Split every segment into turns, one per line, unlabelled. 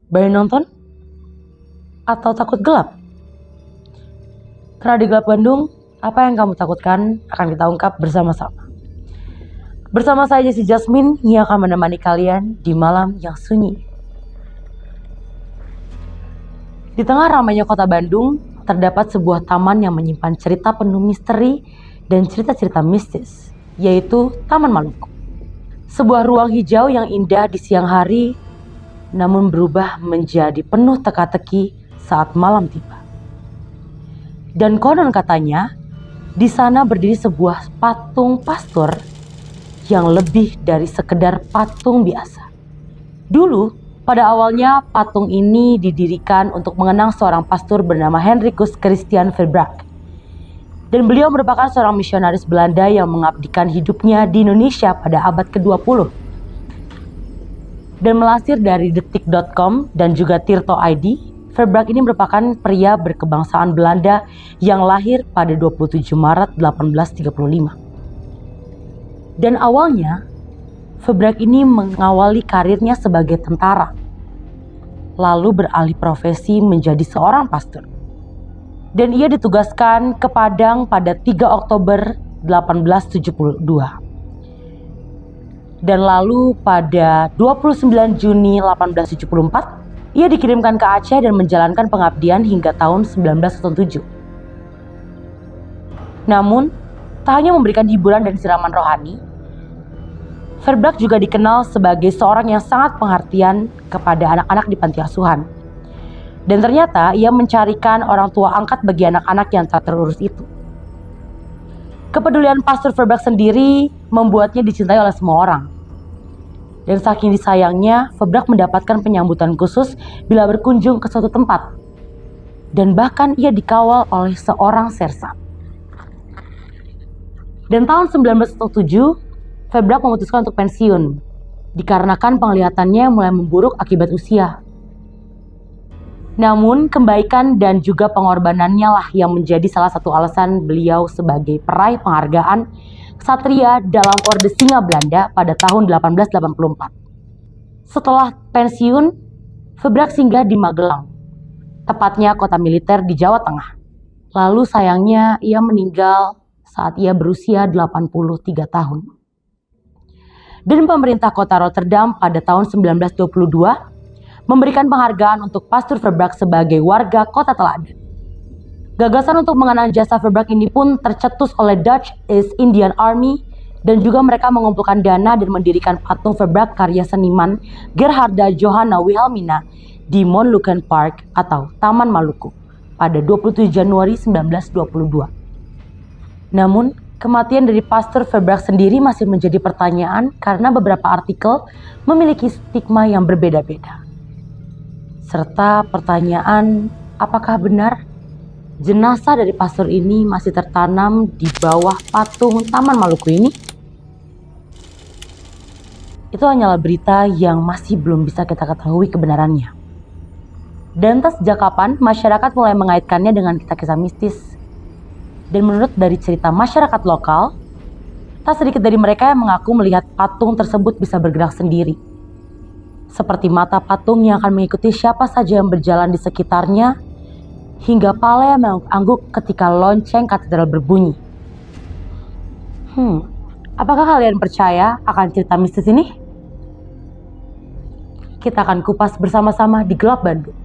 Berani nonton? Atau takut gelap? Karena di Gelap Bandung, apa yang kamu takutkan akan kita ungkap bersama-sama. Bersama saya Jessie Jasmine yang akan menemani kalian di malam yang sunyi. Di tengah ramainya kota Bandung, terdapat sebuah taman yang menyimpan cerita penuh misteri dan cerita-cerita mistis, yaitu Taman Maluku. Sebuah ruang hijau yang indah di siang hari, namun berubah menjadi penuh teka-teki saat malam tiba. Dan konon katanya, di sana berdiri sebuah patung pastor yang lebih dari sekedar patung biasa. Dulu, pada awalnya patung ini didirikan untuk mengenang seorang pastor bernama Hendrikus Christian Verbraek. Dan beliau merupakan seorang misionaris Belanda yang mengabdikan hidupnya di Indonesia pada abad ke-20. Dan melansir dari detik.com dan juga Tirto ID, Verbraek ini merupakan pria berkebangsaan Belanda yang lahir pada 27 Maret 1835. Dan awalnya, Verbraek ini mengawali karirnya sebagai tentara, lalu beralih profesi menjadi seorang pastor. Dan ia ditugaskan ke Padang pada 3 Oktober 1872. Dan lalu pada 29 Juni 1874, ia dikirimkan ke Aceh dan menjalankan pengabdian hingga tahun 1907. Namun, tak hanya memberikan hiburan dan siraman rohani, Verbraek juga dikenal sebagai seorang yang sangat pengertian kepada anak-anak di panti asuhan. Dan ternyata ia mencarikan orang tua angkat bagi anak-anak yang tak terurus itu. Kepedulian Pastor Verbraek sendiri membuatnya dicintai oleh semua orang. Dan saking disayangnya, Verbraek mendapatkan penyambutan khusus bila berkunjung ke suatu tempat. Dan bahkan ia dikawal oleh seorang sersan. Dan tahun 1907, Verbraek memutuskan untuk pensiun, dikarenakan penglihatannya mulai memburuk akibat usia. Namun, kebaikan dan juga pengorbanannya lah yang menjadi salah satu alasan beliau sebagai peraih penghargaan Ksatria dalam Orde Singa Belanda pada tahun 1884. Setelah pensiun, Verbraek singgah di Magelang, tepatnya kota militer di Jawa Tengah. Lalu sayangnya ia meninggal saat ia berusia 83 tahun. Dan pemerintah kota Rotterdam pada tahun 1922 memberikan penghargaan untuk Pastor Verbraek sebagai warga kota teladan. Gagasan untuk mengenang jasa Verbraek ini pun tercetus oleh Dutch East Indian Army dan juga mereka mengumpulkan dana dan mendirikan patung Verbraek karya seniman Gerharda Johanna Wilhelmina di Monluken Park atau Taman Maluku pada 27 Januari 1922. Namun, kematian dari Pastor Verbraek sendiri masih menjadi pertanyaan karena beberapa artikel memiliki stigma yang berbeda-beda. Serta pertanyaan, apakah benar jenazah dari pastor ini masih tertanam di bawah patung Taman Maluku ini? Itu hanyalah berita yang masih belum bisa kita ketahui kebenarannya. Dan entah sejak kapan masyarakat mulai mengaitkannya dengan kisah-kisah mistis. Dan menurut dari cerita masyarakat lokal, tak sedikit dari mereka yang mengaku melihat patung tersebut bisa bergerak sendiri. Seperti mata patung yang akan mengikuti siapa saja yang berjalan di sekitarnya, hingga pala yang mengangguk ketika lonceng katedral berbunyi. Apakah kalian percaya akan cerita mistis ini? Kita akan kupas bersama-sama di Gelap Bandung.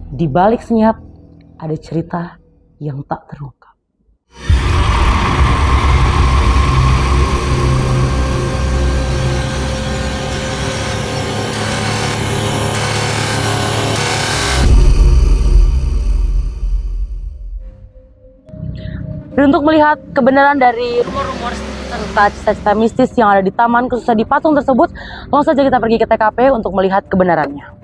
Di balik senyap, ada cerita yang tak terungkap. Dan untuk melihat kebenaran dari rumor-rumor serta cerita-cerita mistis yang ada di taman, khususnya di patung tersebut, langsung saja kita pergi ke TKP untuk melihat kebenarannya.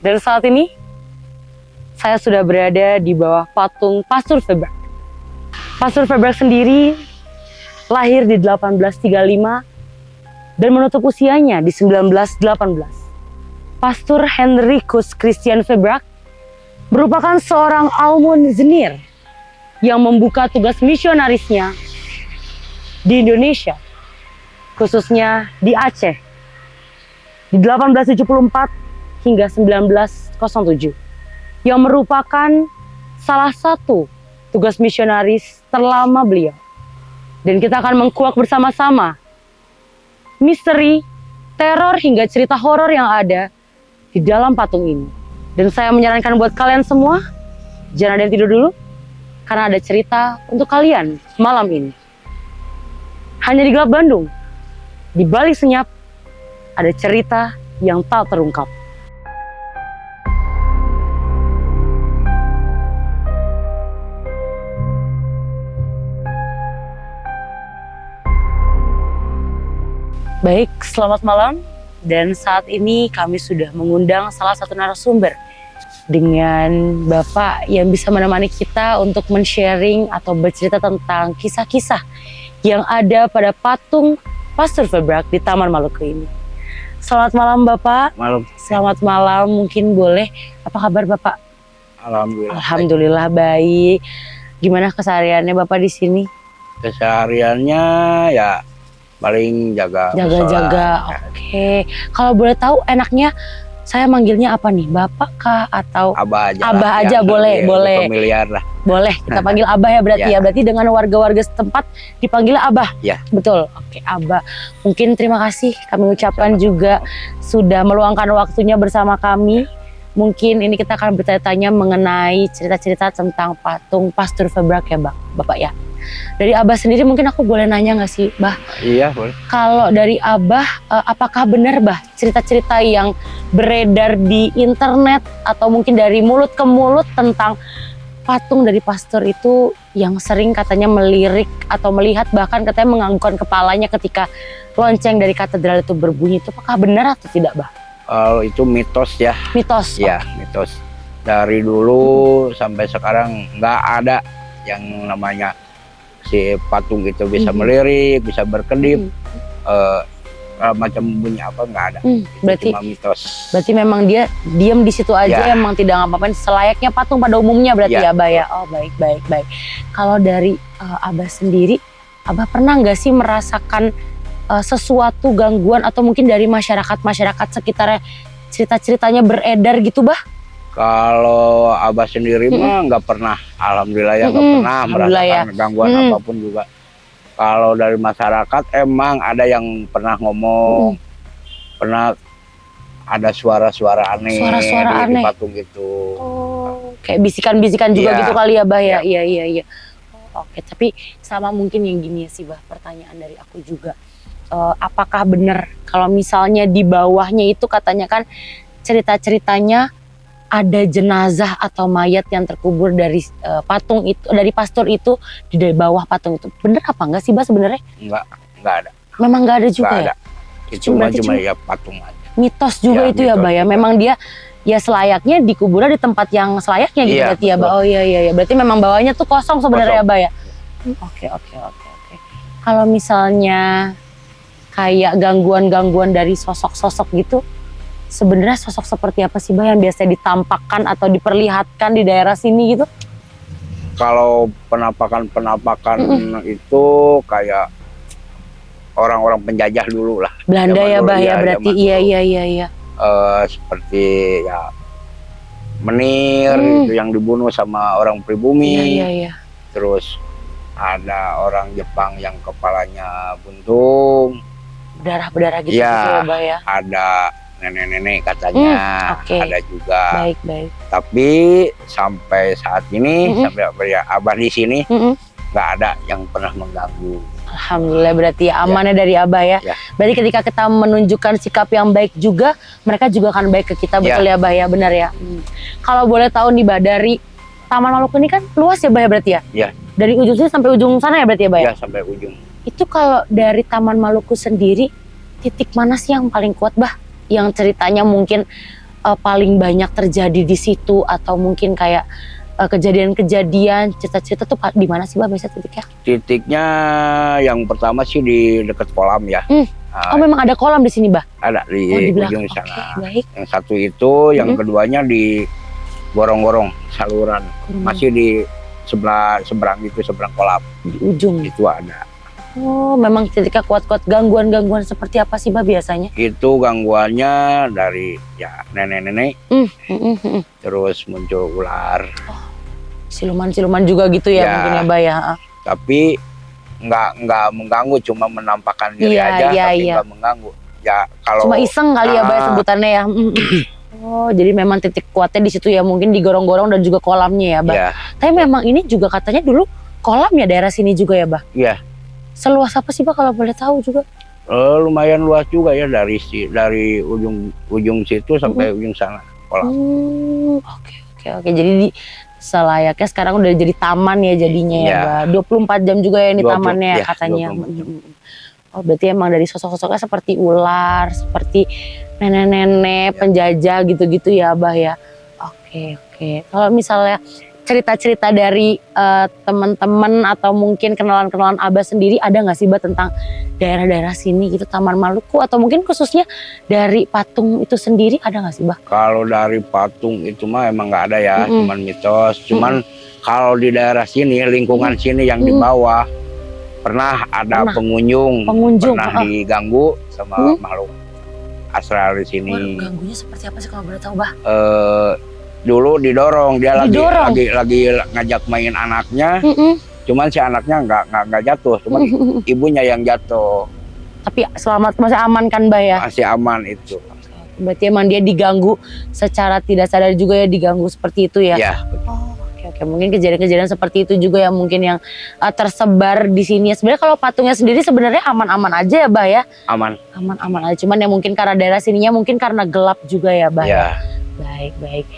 Dan saat ini saya sudah berada di bawah patung Pastur Febrak. Pastur Febrak sendiri lahir di 1835 dan menutup usianya di 1918. Pastur Henricus Christian Febrak merupakan seorang almonzenir yang membuka tugas misionarisnya di Indonesia, khususnya di Aceh, di 1874 hingga 1907, yang merupakan salah satu tugas misionaris terlama beliau. Dan kita akan mengkuak bersama-sama misteri, teror, hingga cerita horor yang ada di dalam patung ini. Dan saya menyarankan buat kalian semua, jangan ada yang tidur dulu, karena ada cerita untuk kalian malam ini. Hanya di Gelap Bandung, di balik senyap, ada cerita yang tak terungkap. Baik, selamat malam. Dan saat ini kami sudah mengundang salah satu narasumber dengan Bapak yang bisa menemani kita untuk men-sharing atau bercerita tentang kisah-kisah yang ada pada patung Pastur Febrak di Taman Maluku ini. Selamat malam Bapak.
Malam.
Selamat malam, mungkin boleh, apa kabar Bapak?
Alhamdulillah.
Alhamdulillah baik. Gimana kesehariannya Bapak di sini?
Kesehariannya ya paling
jaga-jaga. Oke. Kalau boleh tahu enaknya saya manggilnya apa nih? Bapak kah atau
Abah aja?
Abah aja boleh, boleh.
Familiar lah.
Boleh, kita panggil Abah ya berarti ya. Berarti dengan warga-warga setempat dipanggil Abah.
Ya.
Betul. Oke, Abah. Mungkin terima kasih kami ucapkan juga sudah meluangkan waktunya bersama kami. Mungkin ini kita akan bertanya-tanya mengenai cerita-cerita tentang patung Pastur Febrak ya, Bapak ya. Dari Abah sendiri mungkin aku boleh nanya nggak sih, Bah?
Iya, boleh.
Kalau dari Abah, apakah benar, Bah, cerita-cerita yang beredar di internet atau mungkin dari mulut ke mulut tentang patung dari pastor itu yang sering katanya melirik atau melihat bahkan katanya menganggukkan kepalanya ketika lonceng dari katedral itu berbunyi, itu apakah benar atau tidak, Bah?
Kalau itu mitos ya.
Mitos?
Ya, mitos. Dari dulu sampai sekarang nggak ada yang namanya si patung itu bisa melirik, bisa berkedip, macam bunyi apa nggak ada.
Berarti
cuma mitos.
Berarti memang dia diam di situ aja, emang tidak ngapa-ngapain selayaknya patung pada umumnya berarti ya, Abah ya. Oh baik. Kalau dari Abah sendiri, Abah pernah nggak sih merasakan sesuatu gangguan atau mungkin dari masyarakat sekitarnya cerita-ceritanya beredar gitu, Bah?
Kalau Abah sendiri mah nggak pernah, alhamdulillah ya nggak pernah merasakan gangguan apapun juga. Kalau dari masyarakat emang ada yang pernah ngomong, pernah ada suara-suara aneh, di patung itu.
Oh, kayak bisikan-bisikan juga gitu kali ya, Bah ya. Iya. Oke, tapi sama mungkin yang gini ya sih, Bah, pertanyaan dari aku juga. Apakah benar kalau misalnya di bawahnya itu katanya kan cerita-ceritanya ada jenazah atau mayat yang terkubur dari patung itu, dari pastor itu di bawah patung itu. Bener apa enggak sih, Bah, sebenarnya?
Enggak ada.
Memang enggak ada juga ya?
Itu cuma ya patung aja.
Mitos juga itu ya, Bah ya. Memang dia ya selayaknya dikuburnya di tempat yang selayaknya gitu berarti ya, Bah. Oh iya. Berarti memang bawahnya tuh kosong sebenarnya ya, Bah ya. Oke. Kalau misalnya kayak gangguan-gangguan dari sosok-sosok gitu, sebenarnya sosok seperti apa sih, Bah, yang biasanya ditampakkan atau diperlihatkan di daerah sini gitu?
Kalau penampakan itu kayak orang-orang penjajah dulu lah.
Belanda ya, Bah ya, berarti iya.
Seperti ya menir itu yang dibunuh sama orang pribumi.
Iya.
Terus ada orang Jepang yang kepalanya buntung.
Berdarah gitu ya, Bah ya.
Ada nenek-nenek katanya, ada juga.
Baik.
Tapi sampai saat ini, sampai Abah di sini, nggak ada yang pernah mengganggu.
Alhamdulillah, berarti ya amannya dari Abah ya. Berarti ketika kita menunjukkan sikap yang baik juga, mereka juga akan baik ke kita, betul ya, Bah ya, benar ya. Kalau boleh tahu nih, Bah, dari Taman Maluku ini kan luas ya, Bah ya, berarti ya?
Iya.
Dari ujung sini sampai ujung sana ya, berarti ya, Bah ya?
Iya, sampai ujung.
Itu kalau dari Taman Maluku sendiri, titik mana sih yang paling kuat, Bah? Yang ceritanya mungkin paling banyak terjadi di situ, atau mungkin kayak kejadian-kejadian, cerita-cerita tuh di mana sih Bah biasanya titiknya?
Titiknya yang pertama sih di dekat kolam ya.
Oh memang ada kolam di sini Bah?
Ada di ujung sana.
Baik.
Yang satu itu, yang keduanya di gorong-gorong saluran. Masih di seberang itu, seberang kolam.
Di ujung?
Itu ada.
Oh memang titiknya kuat-kuat. Gangguan-gangguan seperti apa sih Bah biasanya?
Itu gangguannya dari ya nenek-nenek. Terus muncul ular.
Siluman-siluman juga gitu ya, mungkin ya Bah ya?
Tapi nggak mengganggu, cuma menampakkan diri aja, tapi nggak mengganggu. Ya kalau
cuma iseng kali ya Bah sebutannya ya. Oh jadi memang titik kuatnya di situ ya, mungkin di gorong-gorong dan juga kolamnya ya Bah. Tapi memang ini juga katanya dulu kolam ya daerah sini juga ya Bah? Iya. Seluas apa sih Bah kalau boleh tahu juga?
Lumayan luas juga ya, dari ujung situ sampai ujung sana kolam.
Oke. Jadi selayaknya sekarang udah jadi taman ya jadinya ya Bah. 24 jam juga ya ini tamannya ya, katanya. Oh berarti emang dari sosok-sosoknya seperti ular, seperti nenek-nenek penjajah gitu-gitu ya Bah ya. Oke. Kalau misalnya cerita-cerita dari teman-teman atau mungkin kenalan-kenalan Abah sendiri, ada nggak sih Bah tentang daerah-daerah sini gitu, Taman Maluku, atau mungkin khususnya dari patung itu sendiri, ada nggak sih Bah? Kalau dari patung itu mah emang nggak ada ya, cuman mitos. Cuman kalau di daerah sini, lingkungan sini yang di bawah, pernah ada pengunjung pernah diganggu sama makhluk astral di sini. Ganggunya seperti apa sih kalau boleh tahu Bah? Dulu didorong, dia lagi ngajak main anaknya, cuman si anaknya nggak jatuh, cuman ibunya yang jatuh. Tapi selamat, masih aman kan Bah ya? Masih aman itu. Berarti emang dia diganggu secara tidak sadar juga ya, diganggu seperti itu ya? Iya. Oke, mungkin kejadian-kejadian seperti itu juga yang mungkin yang tersebar di sini. Sebenarnya kalau patungnya sendiri sebenarnya aman-aman aja ya Bah ya? Aman-aman aja, cuman ya mungkin karena daerah sininya mungkin karena gelap juga ya Bah? Iya. Baik.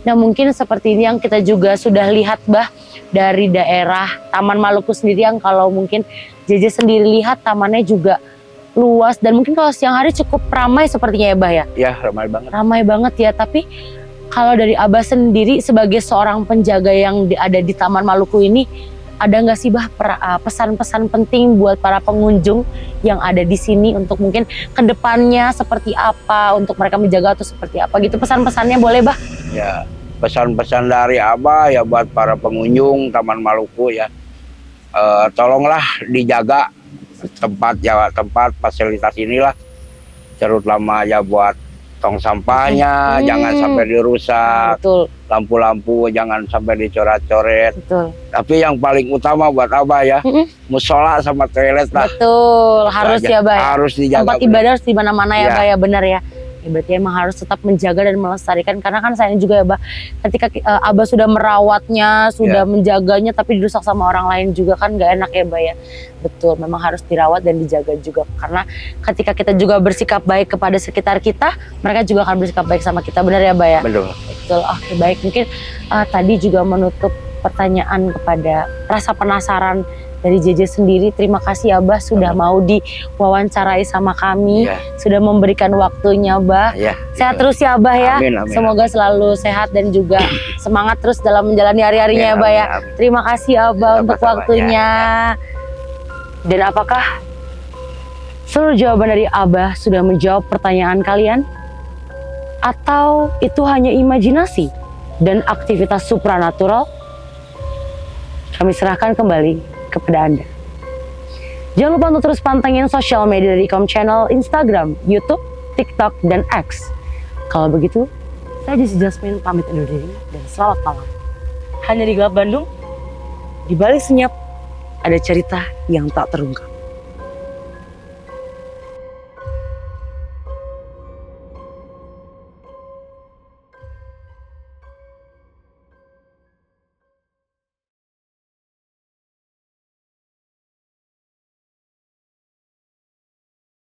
Nah mungkin seperti ini yang kita juga sudah lihat Bah dari daerah Taman Maluku sendiri, yang kalau mungkin JJ sendiri lihat tamannya juga luas dan mungkin kalau siang hari cukup ramai sepertinya ya Bah ya? Iya, ramai banget. Ramai banget ya, tapi kalau dari Abah sendiri sebagai seorang penjaga yang ada di Taman Maluku ini, ada nggak sih Bah pesan-pesan penting buat para pengunjung yang ada di sini untuk mungkin kedepannya seperti apa, untuk mereka menjaga atau seperti apa gitu, pesan-pesannya boleh Bah? Ya, pesan-pesan dari Abah ya buat para pengunjung Taman Maluku ya, tolonglah dijaga tempat fasilitas inilah, terutama ya buat tong sampahnya jangan sampai dirusak. Betul. Lampu-lampu jangan sampai dicoret-coret. Tapi yang paling utama buat Abah ya, musola sama toilet lah. Betul, harus ya Bah. Harus dijaga. Tempat ibadah harus di mana-mana ya Bah ya, benar ya. Berarti emang harus tetap menjaga dan melestarikan, karena kan sayang juga ya Bah, ketika Abah sudah merawatnya, sudah menjaganya, tapi dirusak sama orang lain juga kan gak enak ya Bah ya. Betul, memang harus dirawat dan dijaga juga, karena ketika kita juga bersikap baik kepada sekitar kita, mereka juga akan bersikap baik sama kita, benar ya Bah ya? Betul. Oke, baik, mungkin tadi juga menutup pertanyaan kepada rasa penasaran dari JJ sendiri. Terima kasih Abah sudah mau diwawancarai sama kami, sudah memberikan waktunya Bah. Sehat terus ya Abah ya. Amin. Semoga selalu sehat dan juga semangat terus dalam menjalani hari-harinya ya Bah ya. Terima kasih Abah untuk waktunya. Dan apakah seluruh jawaban dari Abah sudah menjawab pertanyaan kalian? Atau itu hanya imajinasi dan aktivitas supranatural? Kami serahkan kembali kepada Anda. Jangan lupa untuk terus pantengin sosial media dari Ikom Channel, Instagram, YouTube, TikTok, dan X. Kalau begitu, saya Jesse Jasmine pamit undur diri dan selamat malam. Hanya di Gelap Bandung, di balik senyap, ada cerita yang tak terungkap.